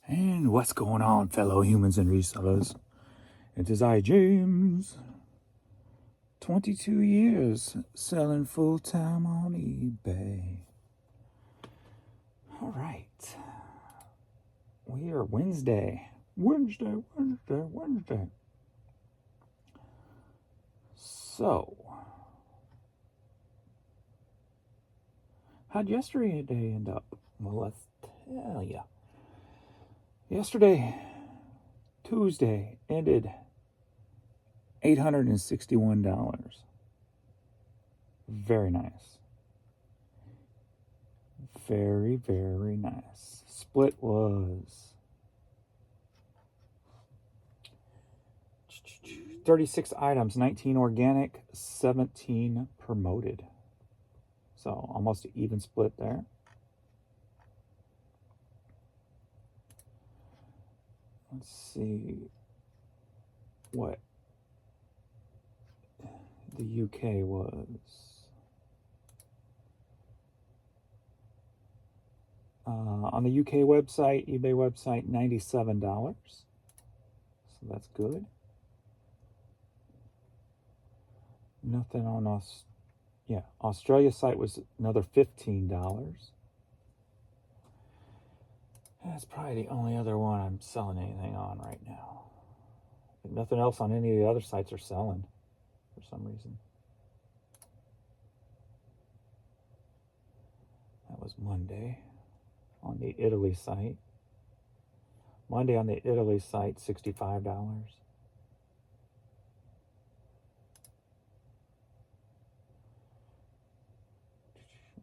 And what's going on, fellow humans and resellers? It is I, James. 22 years selling full-time on eBay. All right. We are Wednesday. Wednesday. So, how'd yesterday end up? Well, let's tell ya. Yesterday, Tuesday, ended $861. Very nice. Very, very nice. Split was 36 items, 19 organic, 17 promoted. So almost an even split there. Let's see what the UK was. On the UK website, eBay website, $97. So that's good. Nothing on us. Yeah, Australia site was another $15. That's probably the only other one I'm selling anything on right now. Nothing else on any of the other sites are selling for some reason. That was Monday on the Italy site. Monday on the Italy site, $65.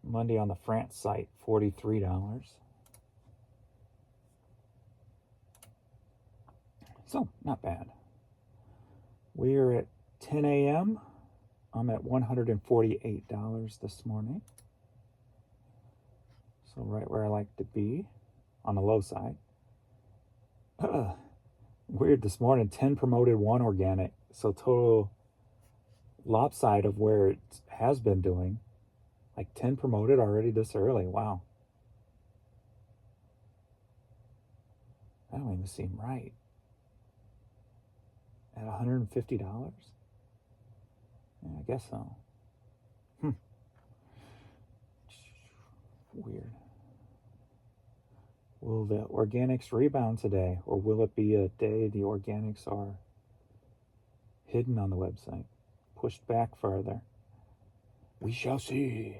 Monday on the France site, $43. So, not bad. We are at 10 a.m. I'm at $148 this morning. So right where I like to be, on the low side. Weird this morning, 10 promoted, 1 organic. So total lopside of where it has been doing. Like 10 promoted already this early. Wow. That don't even seem right. At $150? Yeah, I guess so. Weird. Will the organics rebound today, or will it be a day the organics are hidden on the website, pushed back further? We shall see.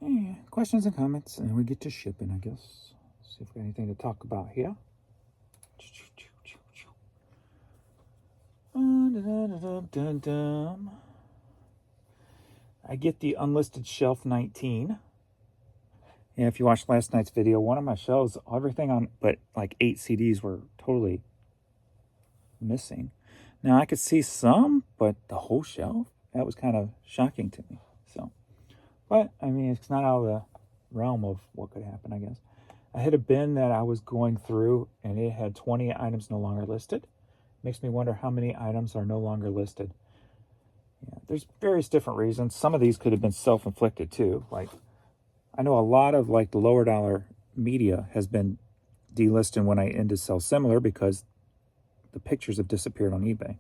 Yeah, questions and comments, and we get to shipping, I guess. See if we got anything to talk about here. I get the unlisted shelf 19. Yeah, if you watched last night's video, one of my shelves, everything on but like 8 CDs were totally missing. Now I could see some, but the whole shelf, that was kind of shocking to me. So, but I mean, it's not out of the realm of what could happen, I guess. I had a bin that I was going through, and it had 20 items no longer listed. Makes me wonder how many items are no longer listed. Yeah, there's various different reasons. Some of these could have been self-inflicted too. Like, I know a lot of like the lower dollar media has been delisted when I end to sell similar because the pictures have disappeared on eBay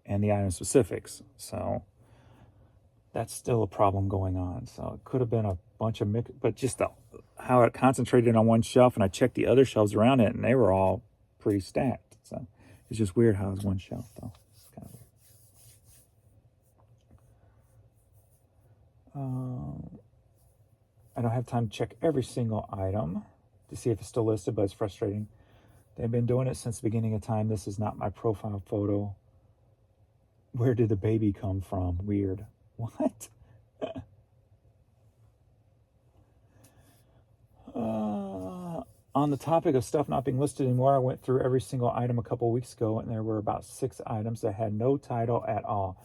and the item specifics. So that's still a problem going on. So it could have been a bunch of mix, but just how it concentrated on one shelf, and I checked the other shelves around it, and they were all pretty stacked. So it's just weird how it's one shelf, though. It's kind of weird. I don't have time to check every single item to see if it's still listed, but it's frustrating. They've been doing it since the beginning of time. This is not my profile photo. Where did the baby come from? Weird. What? On the topic of stuff not being listed anymore, I went through every single item a couple weeks ago, and there were about 6 items that had no title at all,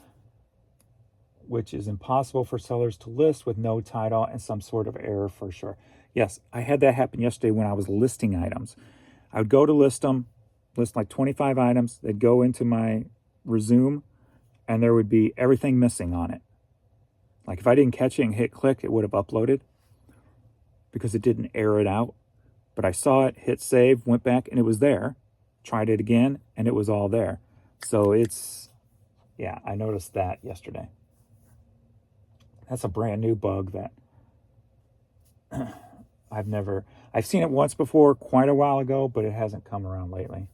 which is impossible for sellers to list with no title and some sort of error for sure. Yes, I had that happen yesterday when I was listing items. I would go to list them, list like 25 items. They'd go into my resume, and there would be everything missing on it. Like if I didn't catch it and hit click, it would have uploaded because it didn't air it out. But I saw it, hit save, went back, and it was there. Tried it again, and it was all there. So it's, yeah, I noticed that yesterday. That's a brand new bug that I've seen it once before, quite a while ago, but it hasn't come around lately.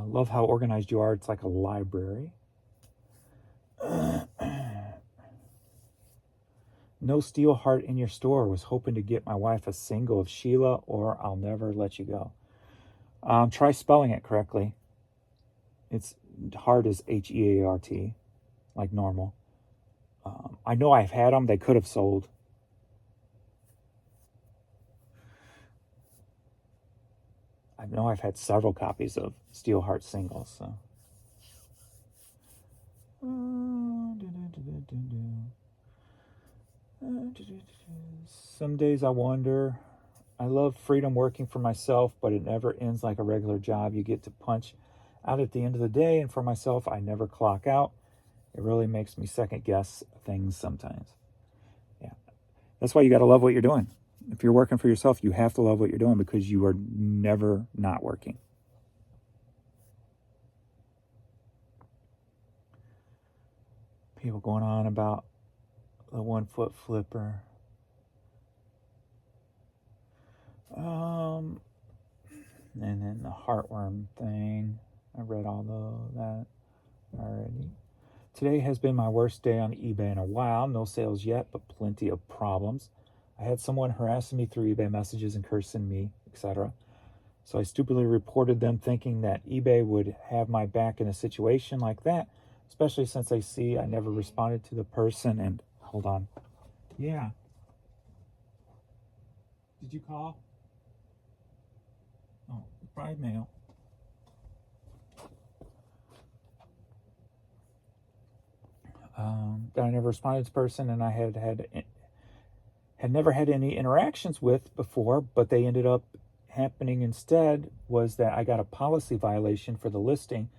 Love how organized you are. It's like a library. No steel heart in your store. Was hoping to get my wife a single of Sheila or I'll Never Let You Go. Try spelling it correctly. It's heart is Heart, like normal. I know I've had them. They could have sold. I know I've had several copies of Steel Heart singles. So. Some days I wonder. I love freedom working for myself, but it never ends like a regular job. You get to punch out at the end of the day, and for myself, I never clock out. It really makes me second guess things sometimes. Yeah, that's why you got to love what you're doing. If you're working for yourself, you have to love what you're doing because you are never not working. People going on about the 1 foot flipper. And then the heartworm thing. I read all that already. Today has been my worst day on eBay in a while. No sales yet, but plenty of problems. I had someone harassing me through eBay messages and cursing me, etc. So I stupidly reported them thinking that eBay would have my back in a situation like that, especially since they see I never responded to the person and... Hold on. Yeah. Did you call? Oh, probably mail. That I never responded to the person, and I had never had any interactions with before, but they ended up happening instead was that I got a policy violation for the listing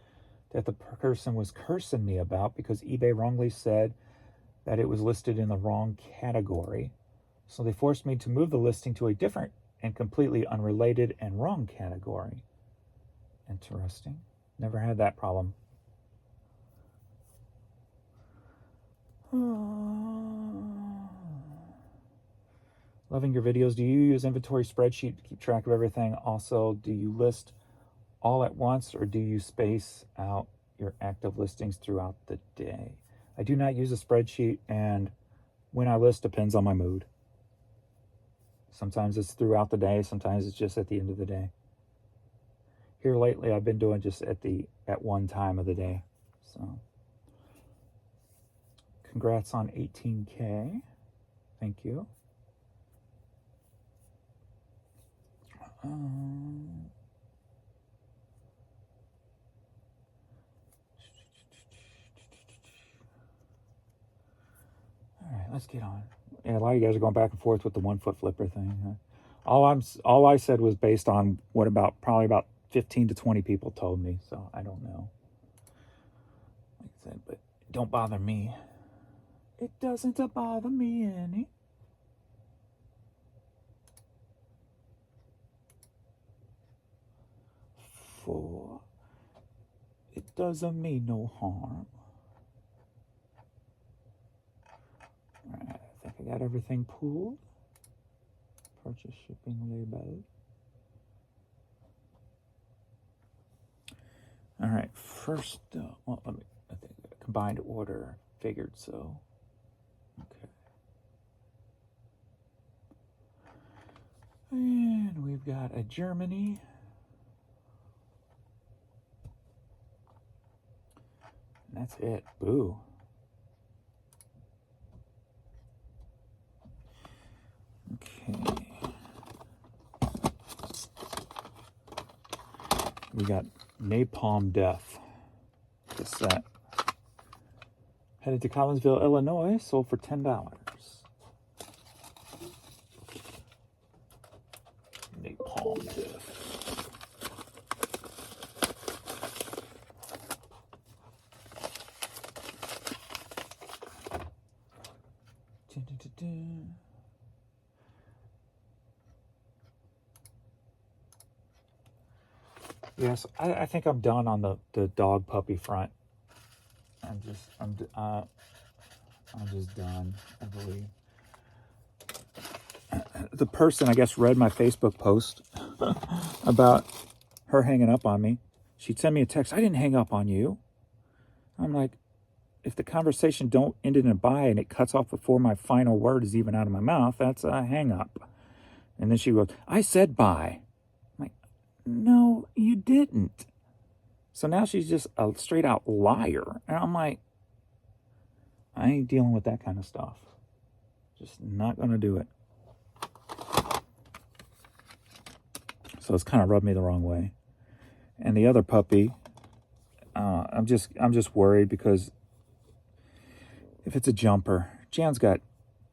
that the person was cursing me about because eBay wrongly said that it was listed in the wrong category. So they forced me to move the listing to a different and completely unrelated and wrong category. Interesting. Never had that problem. Loving your videos. Do you use inventory spreadsheet to keep track of everything? Also, do you list all at once or do you space out your active listings throughout the day? I do not use a spreadsheet, and when I list depends on my mood. Sometimes it's throughout the day, sometimes it's just at the end of the day. Here lately I've been doing just at one time of the day. So congrats on 18K. Thank you. All right, let's get on. Yeah, a lot of you guys are going back and forth with the 1 foot flipper thing. All I said was based on what probably about 15 to 20 people told me, so I don't know. Like I said, but don't bother me. It doesn't bother me any. For it doesn't mean no harm. Alright, I think I got everything pulled. Purchase shipping label. Alright, first, I think combined order, figured so. Okay. And we've got a Germany. And that's it. Boo. Okay. We got Napalm Death. The set. Headed to Collinsville, Illinois. Sold for $10. Napalm Death. Yes, I think I'm done on the dog puppy front. I'm just done, I believe. The person, I guess, read my Facebook post about her hanging up on me. She'd send me a text, I didn't hang up on you. I'm like, if the conversation don't end in a bye and it cuts off before my final word is even out of my mouth, that's a hang up. And then she goes, I said bye. I'm like, no, you didn't. So now she's just a straight out liar. And I'm like, I ain't dealing with that kind of stuff. Just not going to do it. So it's kind of rubbed me the wrong way. And the other puppy, I'm just worried because if it's a jumper, Jan's got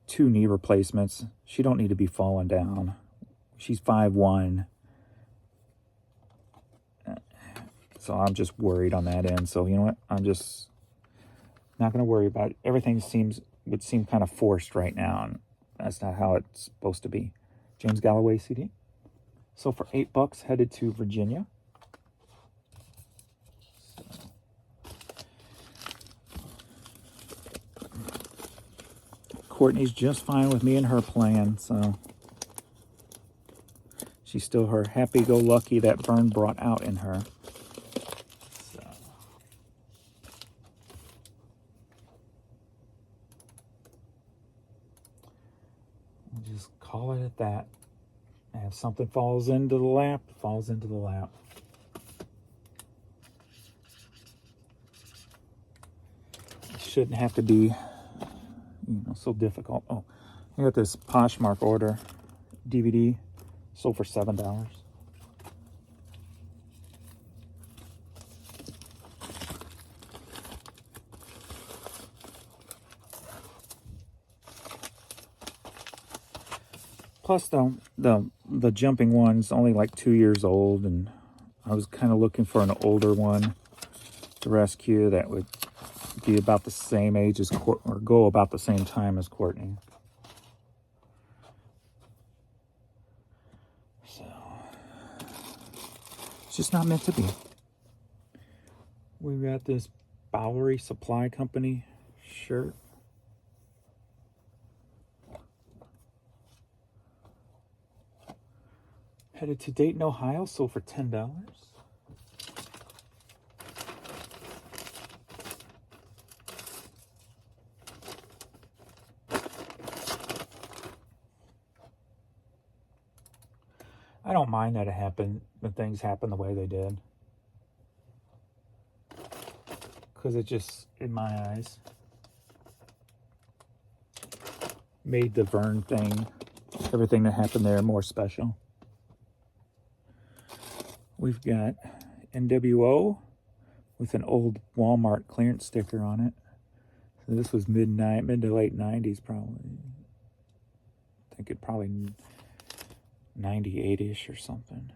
2 knee replacements. She don't need to be falling down. She's 5'1". So I'm just worried on that end. So you know what? I'm just not going to worry about it. Everything would seem kind of forced right now, and that's not how it's supposed to be. James Galloway CD. So for $8, headed to Virginia. Courtney's just fine with me and her plan, so she's still her happy-go-lucky that Vern brought out in her. So. We'll just call it at that. And if something falls into the lap, it falls into the lap. It shouldn't have to be, so difficult. Oh, I got this Poshmark order DVD, sold for $7. Plus, the jumping one's only like 2 years old, and I was kind of looking for an older one to rescue that would be about the same age as Courtney, or go about the same time as Courtney. So it's just not meant to be. We got this Bowery Supply Company shirt. Headed to Dayton, Ohio, sold for $10. I don't mind that it happened when things happen the way they did. Because it just, in my eyes, made the Vern thing, everything that happened there, more special. We've got NWO with an old Walmart clearance sticker on it. So this was mid to late 90s probably. I think it probably 98-ish or something.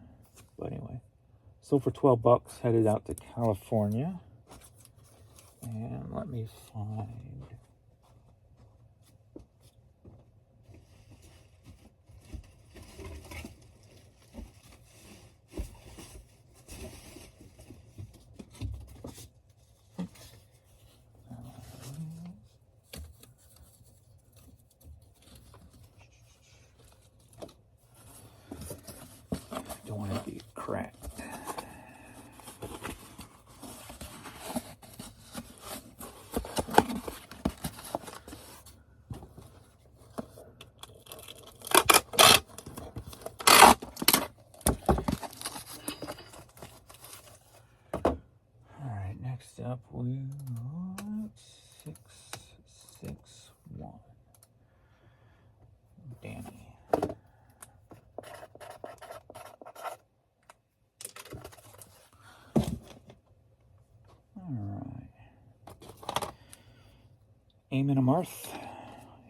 But anyway, sold for $12, headed out to California. And let me find... Don't want to be cracked. Alright, next up we got 661. Danny. Alright. Eamon Amarth.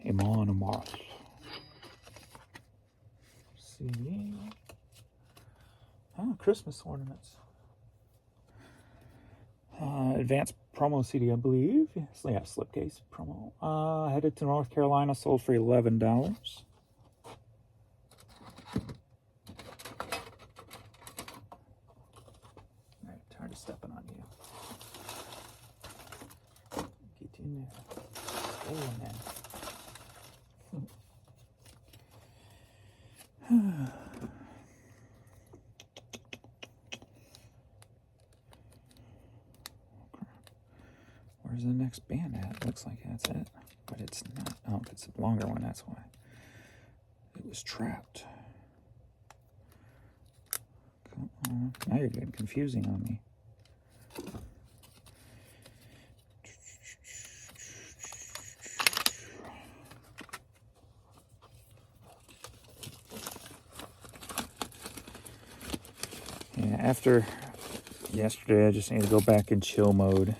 Eamon Amarth. CD. Oh, Christmas ornaments. Advanced promo CD, I believe. Yeah, slipcase promo. Headed to North Carolina, sold for $11. Alright, tired of stepping on you. Get in there. Stay in there. Where's the next band at? Looks like that's it, but it's not. Oh, it's a longer one, that's why. It was trapped. Come on. Now you're getting confusing on me. Yeah, after yesterday, I just need to go back in chill mode.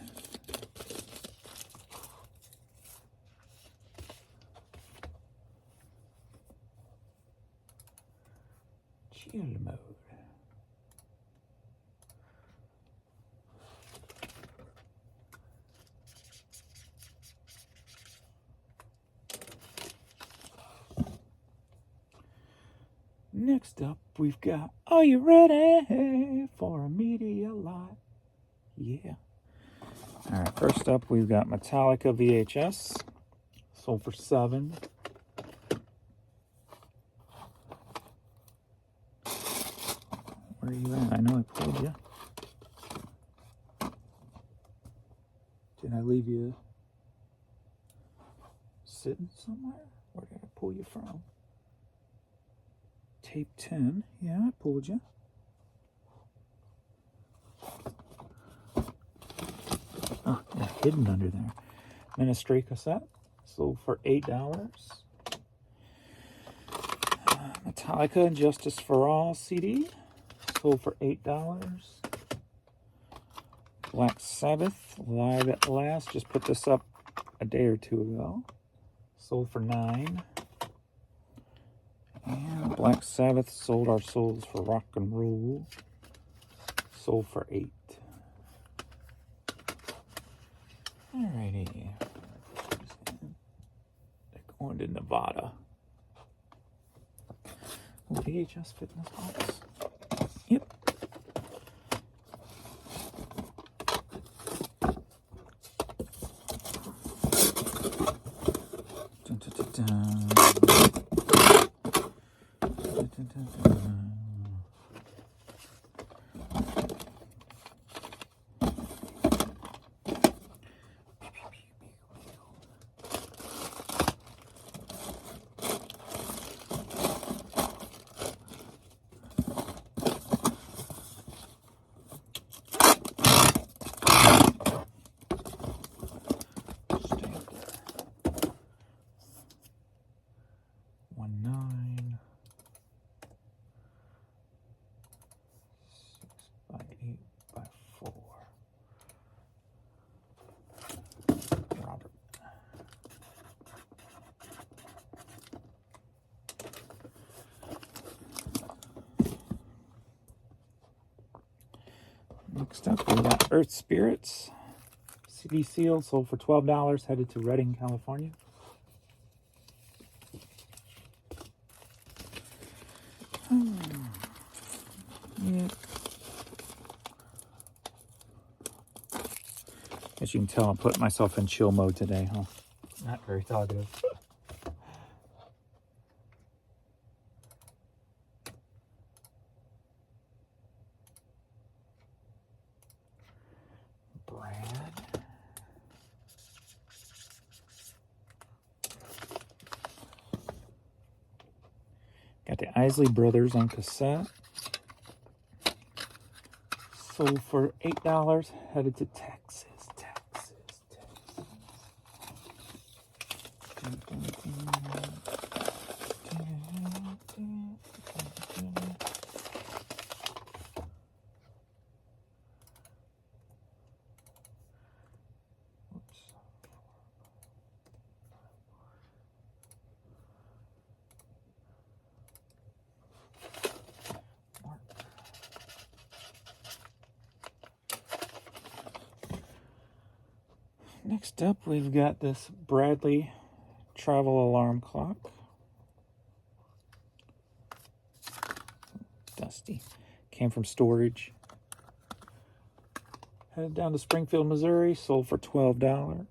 Chill mode. Next up, we've got, are you ready for a media lot? Yeah. All right, first up, we've got Metallica VHS. Sold for $7. Where are you at? I know I pulled you. Did I leave you sitting somewhere? Where did I pull you from? Tape 10. Yeah, I pulled you. Oh, yeah, hidden under there. Ministry cassette. Sold for $8. Metallica and Justice for All CD. Sold for $8. Black Sabbath, Live at Last. Just put this up a day or two ago. Sold for $9. And Black Sabbath, Sold Our Souls for Rock and Roll. Sold for $8. Alrighty. They're going to Nevada. Will VHS fit in this box? Yep. Dun, dun, dun, dun. Dun, dun, dun, dun. Next up, we got Earth Spirits. CD seal, sold for $12, headed to Redding, California. Yeah. As you can tell, I'm putting myself in chill mode today, huh? Not very talkative. Got the Isley Brothers on cassette. Sold for $8, headed to Texas. Next up, we've got this Bradley travel alarm clock. Dusty. Came from storage. Headed down to Springfield, Missouri. Sold for $12.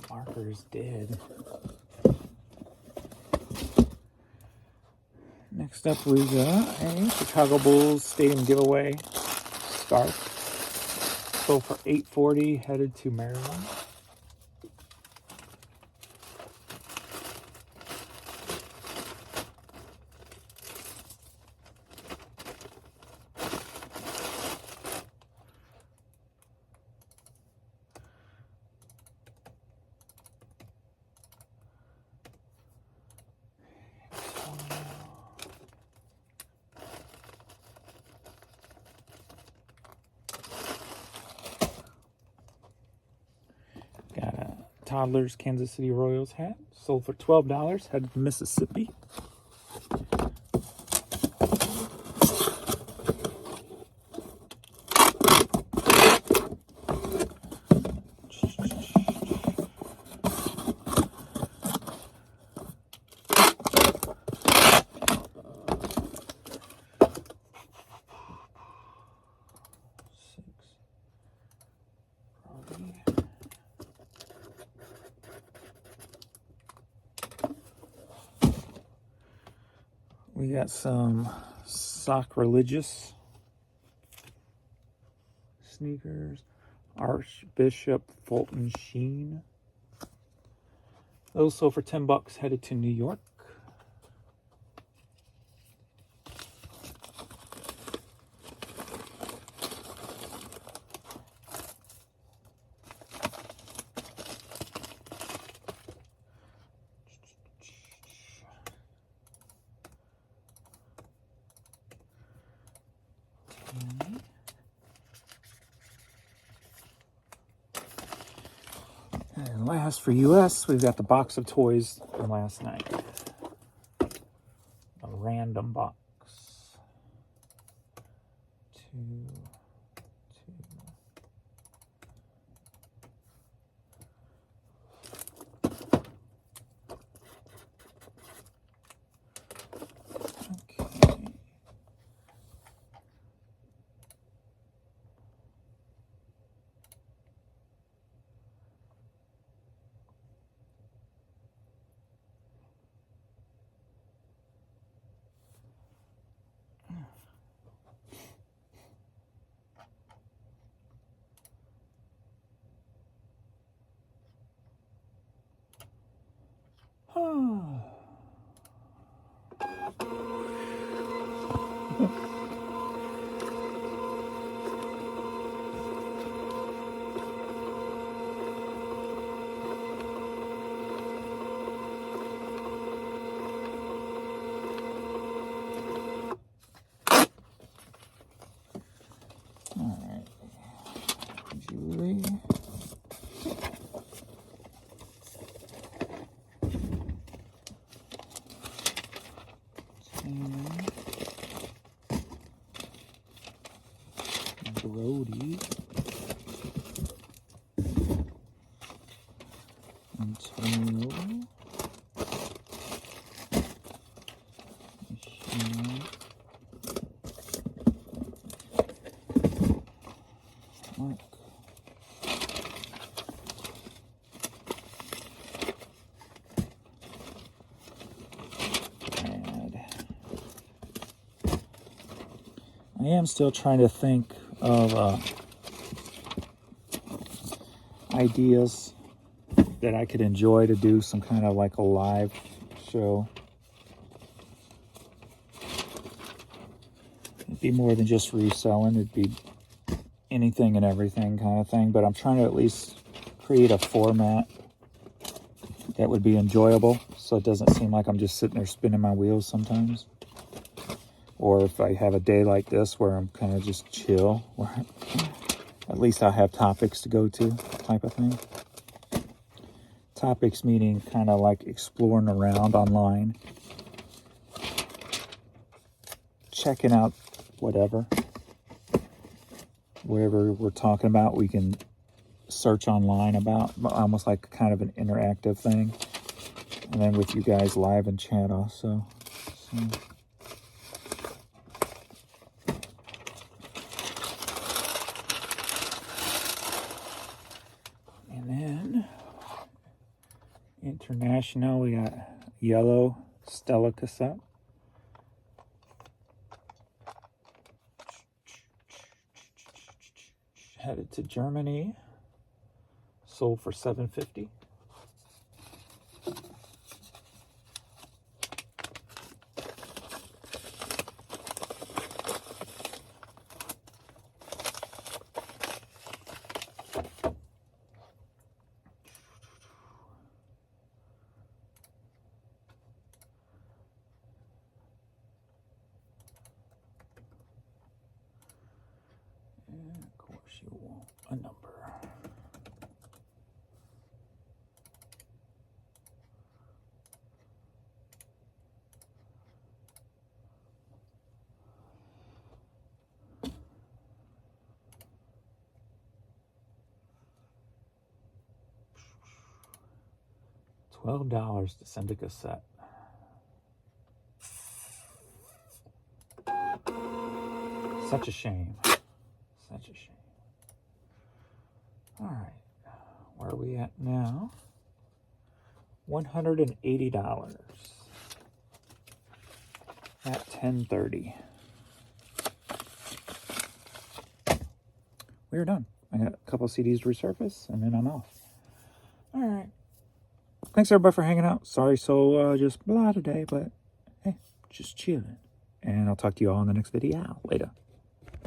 My marker is dead. Next up, we got a Chicago Bulls Stadium giveaway scarf. Sold for $8.40. Headed to Maryland. Got a toddler's Kansas City Royals hat. Sold for $12. Headed to Mississippi. We got some Sacrilegious sneakers. Archbishop Fulton Sheen. Those sold for $10. Headed to New York. And last for US, we've got the box of toys from last night. A random box. Two. Okay. Alright. Julie. Brody. Antonio. Michelle. Mark. I am still trying to think of ideas that I could enjoy to do some kind of like a live show. It'd be more than just reselling. It'd be anything and everything kind of thing. But I'm trying to at least create a format that would be enjoyable, so it doesn't seem like I'm just sitting there spinning my wheels sometimes. Or if I have a day like this where I'm kind of just chill, where at least I'll have topics to go to, type of thing. Topics meaning kind of like exploring around online, checking out whatever we're talking about, we can search online about, almost like kind of an interactive thing. And then with you guys live and chat also. So. And then international, we got yellow Stella cassette. Headed to Germany. Sold for $7.50. And of course you want a number. $12 to send a cassette. Such a shame. Such a shame. All right. Where are we at now? $180 at 10:30. We're done. I got a couple CDs to resurface, and then I'm off. All right. Thanks, everybody, for hanging out. Sorry so just blah today, but hey, just chilling. And I'll talk to you all in the next video. Later.